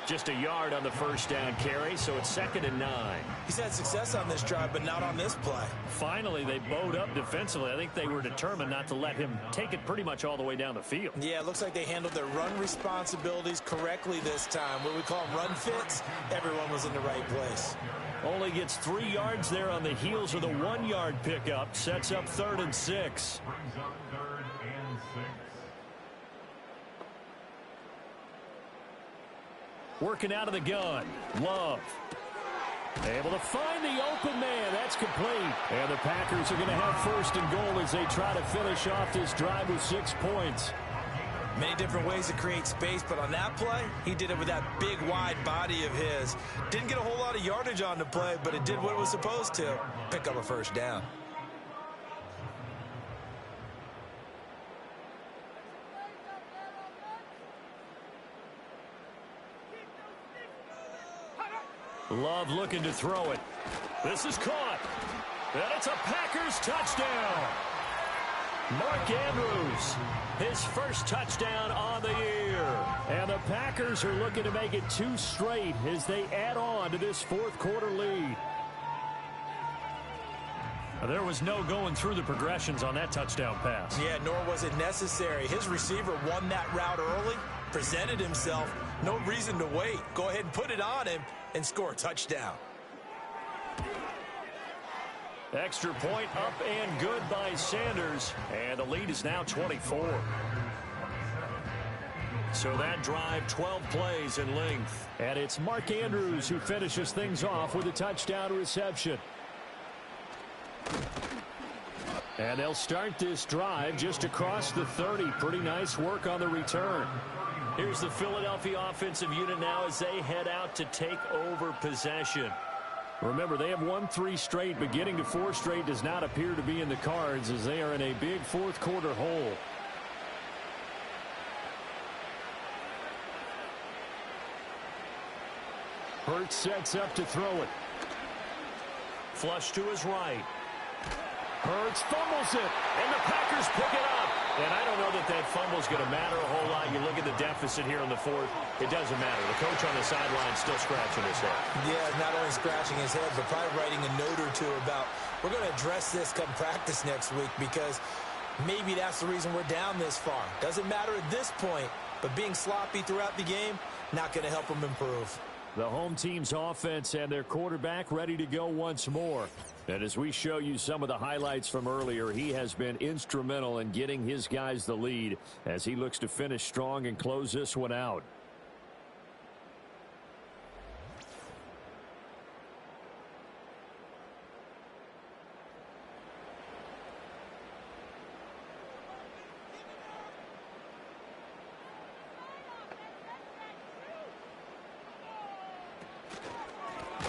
Just a yard on the first down carry, so it's 2nd and 9. He's had success on this drive, but not on this play. Finally, they bowed up defensively. I think they were determined not to let him take it pretty much all the way down the field. Yeah, it looks like they handled their run responsibilities correctly this time. What we call them run fits, everyone was in the right place. Only gets 3 yards there on the heels of the 1-yard pickup. Sets up 3rd and 6. Brings up 3rd and 6. Working out of the gun. Love. Able to find the open man. That's complete. And the Packers are going to have 1st and goal as they try to finish off this drive with 6 points. Many different ways to create space, but on that play, he did it with that big, wide body of his. Didn't get a whole lot of yardage on the play, but it did what it was supposed to. Pick up a first down. Love looking to throw it. This is caught. And it's a Packers touchdown. Mark Andrews, his first touchdown on the year. And the Packers are looking to make it 2 straight as they add on to this 4th quarter lead. There was no going through the progressions on that touchdown pass. Yeah, nor was it necessary. His receiver won that route early, presented himself. No reason to wait. Go ahead and put it on him and score a touchdown. Extra point up and good by Sanders. And the lead is now 24. So that drive, 12 plays in length. And it's Mark Andrews who finishes things off with a touchdown reception. And they'll start this drive just across the 30. Pretty nice work on the return. Here's the Philadelphia offensive unit now as they head out to take over possession. Remember, they have won 3 straight, but getting to 4 straight does not appear to be in the cards as they are in a big 4th quarter hole. Hurts sets up to throw it. Flush to his right. Hurts fumbles it. And the Packers pick it up. And I don't know that that fumble is going to matter a whole lot. You look at the deficit here in the fourth, it doesn't matter. The coach on the sideline still scratching his head. Yeah, not only scratching his head, but probably writing a note or two about, we're going to address this come practice next week, because maybe that's the reason we're down this far. Doesn't matter at this point, but being sloppy throughout the game, not going to help them improve. The home team's offense and their quarterback ready to go once more. And as we show you some of the highlights from earlier, he has been instrumental in getting his guys the lead as he looks to finish strong and close this one out.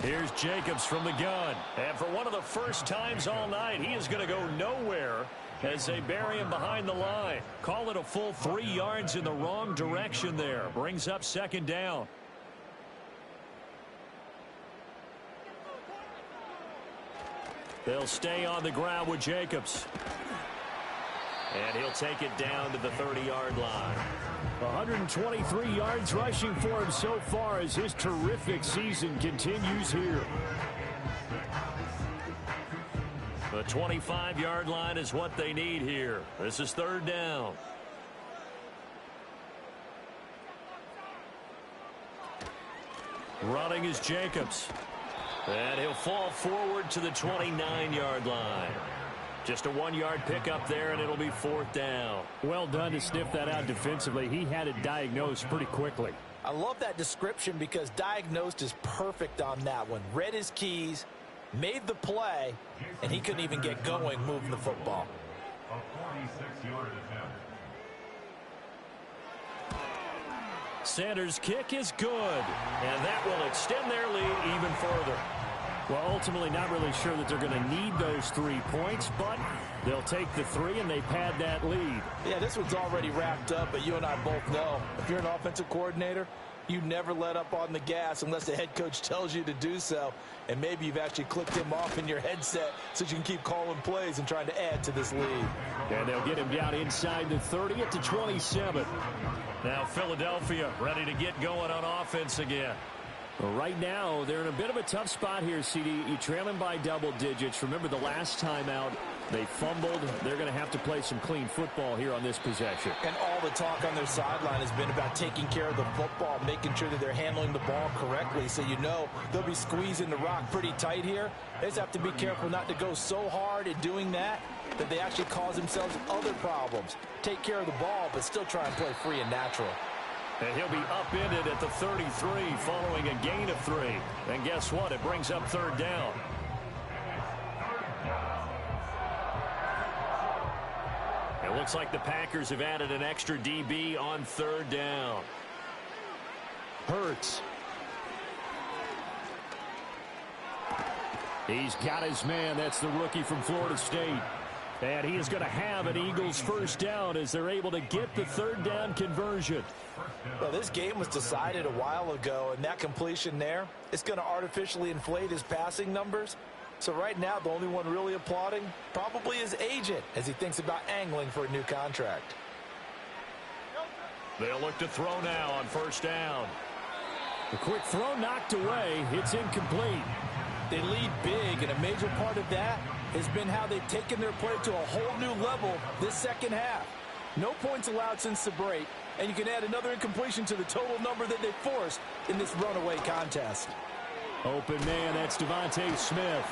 Here's Jacobs from the gun. And for one of the first times all night, he is going to go nowhere as they bury him behind the line. Call it a full 3 yards in the wrong direction there. Brings up second down. They'll stay on the ground with Jacobs. And he'll take it down to the 30-yard line. 123 yards rushing for him so far as his terrific season continues here. The 25-yard line is what they need here. This is third down. Running is Jacobs. And he'll fall forward to the 29-yard line. Just a 1-yard pickup there, and it'll be fourth down. Well done to sniff that out defensively. He had it diagnosed pretty quickly. I love that description because diagnosed is perfect on that one. Read his keys, made the play, and he couldn't even get going moving the football. A 46-yard attempt. Sanders' kick is good, and that will extend their lead even further. Well, ultimately not really sure that they're going to need those 3 points, but they'll take the 3 and they pad that lead. Yeah, this one's already wrapped up, but you and I both know if you're an offensive coordinator, you never let up on the gas unless the head coach tells you to do so. And maybe you've actually clicked him off in your headset so you can keep calling plays and trying to add to this lead. And they'll get him down inside the 30 at the 27. Now Philadelphia ready to get going on offense again. Well, right now, they're in a bit of a tough spot here, CD. You trail them by double digits. Remember the last time out, they fumbled. They're going to have to play some clean football here on this possession. And all the talk on their sideline has been about taking care of the football, making sure that they're handling the ball correctly. So you know they'll be squeezing the rock pretty tight here. They just have to be careful not to go so hard at doing that they actually cause themselves other problems. Take care of the ball, but still try and play free and natural. And he'll be upended at the 33 following a gain of 3. And guess what? It brings up third down. It looks like the Packers have added an extra DB on third down. Hurts. He's got his man. That's the rookie from Florida State. And he is going to have an Eagles first down as they're able to get the third down conversion. Well, this game was decided a while ago, and that completion there, it's going to artificially inflate his passing numbers. So right now, the only one really applauding probably his agent as he thinks about angling for a new contract. They'll look to throw now on first down. A quick throw knocked away. It's incomplete. They lead big, and a major part of that has been how they've taken their play to a whole new level this second half. No points allowed since the break, and you can add another incompletion to the total number that they forced in this runaway contest. Open man, that's Devontae Smith.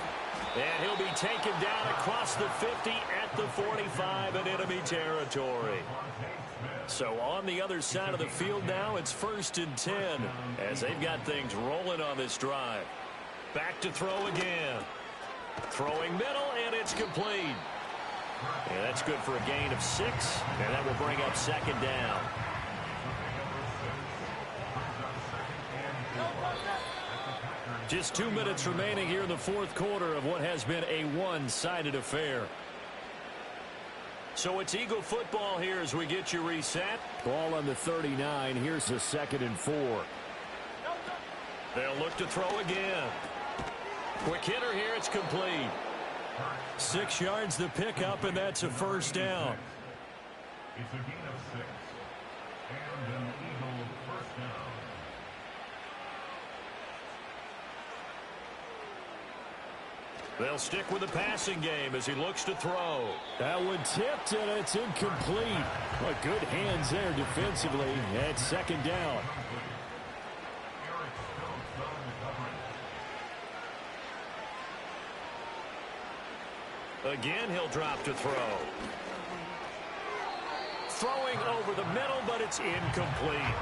And he'll be taken down across the 50 at the 45 in enemy territory. So on the other side of the field now, it's 1st and 10 as they've got things rolling on this drive. Back to throw again. Throwing middle, and it's complete. And that's good for a gain of 6, and that will bring up second down. Just 2 minutes remaining here in the fourth quarter of what has been a one-sided affair. So it's Eagle football here as we get you reset. Ball on the 39. Here's the 2nd and 4. They'll look to throw again. Quick hitter here. It's complete. 6 yards the pickup, and that's a first down. It's a gain of 6. And an Eagle first down. They'll stick with the passing game as he looks to throw. That one tipped, and it's incomplete. Well, good hands there defensively at second down. Again, he'll drop to throw. Throwing over the middle, but it's incomplete.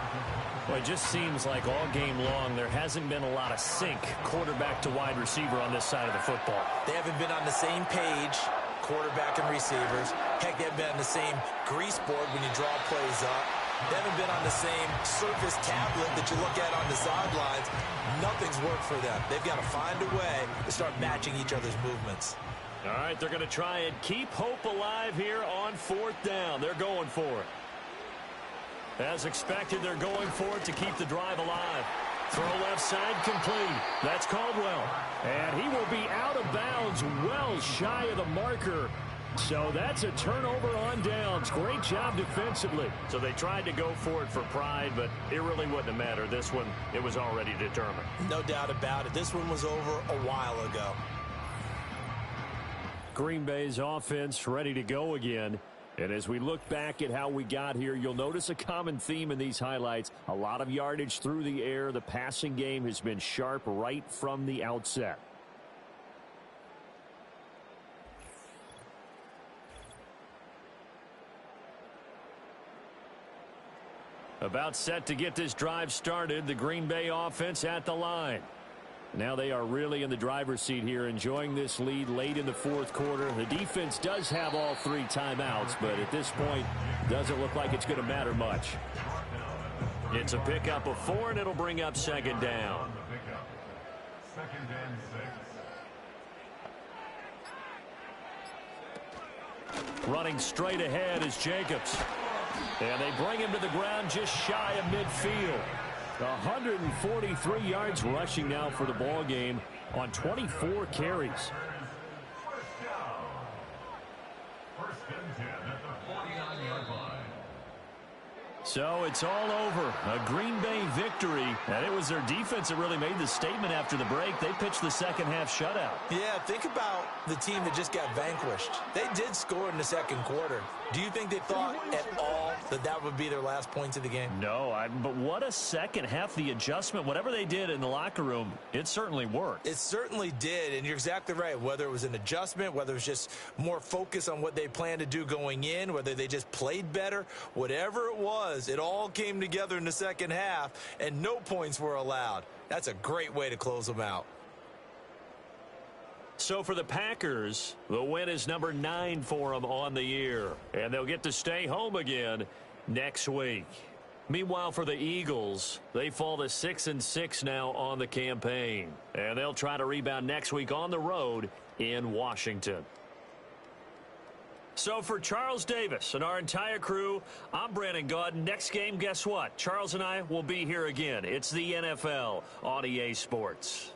Well, it just seems like all game long there hasn't been a lot of sync quarterback to wide receiver on this side of the football. They haven't been on the same page, quarterback and receivers. Heck, they haven't been on the same grease board when you draw plays up. They haven't been on the same Surface tablet that you look at on the sidelines. Nothing's worked for them. They've got to find a way to start matching each other's movements. All right, they're going to try and keep hope alive here on 4th down. They're going for it. As expected, they're going for it to keep the drive alive. Throw left side complete. That's Caldwell. And he will be out of bounds well shy of the marker. So that's a turnover on downs. Great job defensively. So they tried to go for it for pride, but it really wouldn't have mattered. This one, it was already determined. No doubt about it. This one was over a while ago. Green Bay's offense ready to go again. And as we look back at how we got here, you'll notice a common theme in these highlights. A lot of yardage through the air. The passing game has been sharp right from the outset. About set to get this drive started. The Green Bay offense at the line. Now they are really in the driver's seat here, enjoying this lead late in the 4th quarter. The defense does have all 3 timeouts, but at this point, doesn't look like it's going to matter much. It's a pickup of 4, and it'll bring up 2nd down. 2nd and 6. Running straight ahead is Jacobs. And they bring him to the ground just shy of midfield. 143 yards rushing now for the ball game on 24 carries. First down. 1st and 10 at the 49-yard line. So it's all over. A Green Bay victory. And it was their defense that really made the statement after the break. They pitched the second half shutout. Yeah, think about the team that just got vanquished. They did score in the 2nd quarter. Do you think they thought at all that that would be their last points of the game? No, but what a second half. The adjustment, whatever they did in the locker room, it certainly worked. It certainly did, and you're exactly right. Whether it was an adjustment, whether it was just more focus on what they planned to do going in, whether they just played better, whatever it was, it all came together in the second half, and no points were allowed. That's a great way to close them out. So for the Packers, the win is number 9 for them on the year. And they'll get to stay home again next week. Meanwhile, for the Eagles, they fall to 6-6 now on the campaign. And they'll try to rebound next week on the road in Washington. So for Charles Davis and our entire crew, I'm Brandon Gaudin. Next game, guess what? Charles and I will be here again. It's the NFL on EA Sports.